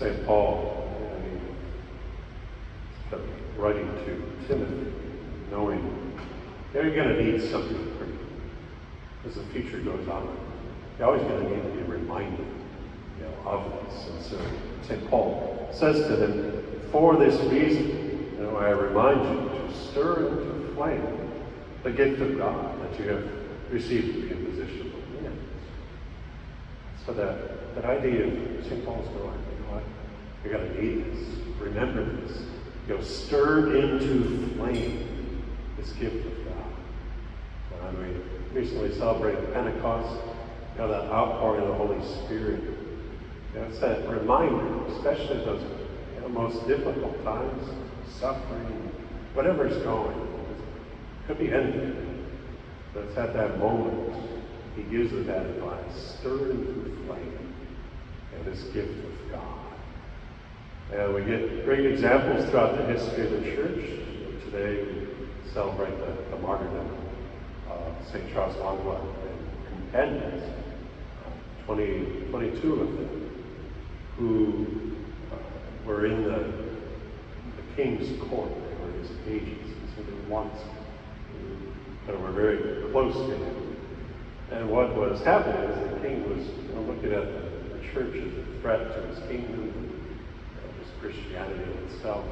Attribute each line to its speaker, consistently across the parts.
Speaker 1: St. Paul, he kept writing to Timothy, knowing you're going to need something as the future goes on. You're always going to need to be reminded of this. And so St. Paul says to them, for this reason, I remind you to stir into flame the gift of God that you have received through the imposition of hands. So that idea of St. Paul's going, you're going to need this. Remember this. Stirred into flame this gift of God. And we recently celebrated Pentecost, that outpouring of the Holy Spirit. It's that reminder, especially those most difficult times, suffering, whatever's going. It could be anything. But it's at that moment he gives it that advice, stir into flame this gift of God. And we get great examples throughout the history of the church. Today we celebrate the martyrdom of St. Charles Lwanga and Companions, 22 of them, who were in the king's court. They were his pages, his little ones, who were very close to him. And what was happening is the king was looking at the church as a threat to his kingdom, just Christianity itself.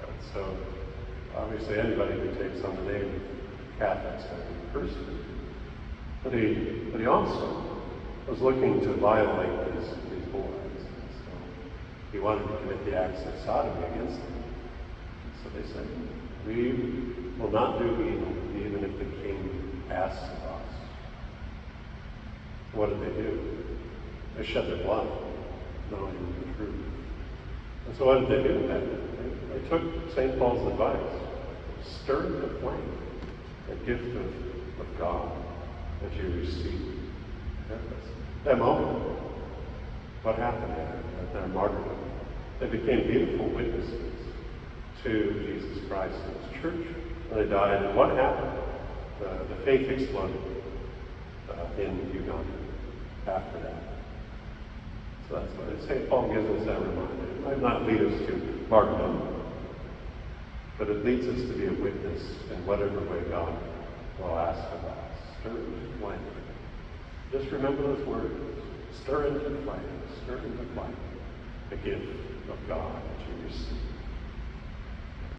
Speaker 1: And so, obviously, anybody who takes on the name of Catholics can be persecuted. But he also was looking to violate these boys. So he wanted to commit the acts of sodomy against them. So they said, we will not do evil even if the king asks of us. What did they do? They shed their blood, knowing the truth. And so what did they do then? They took St. Paul's advice, stirred the flame, the gift of God that you received. That moment, what happened at their martyrdom? They became beautiful witnesses to Jesus Christ and his church when they died. And what happened? The faith exploded in Uganda after that. So that's what St. Paul gives us that reminder. It might not lead us to martyrdom, but it leads us to be a witness in whatever way God will ask of us. Stir into flame. Just remember those words. Stir into flame. Stir into flame. The gift of God that you receive.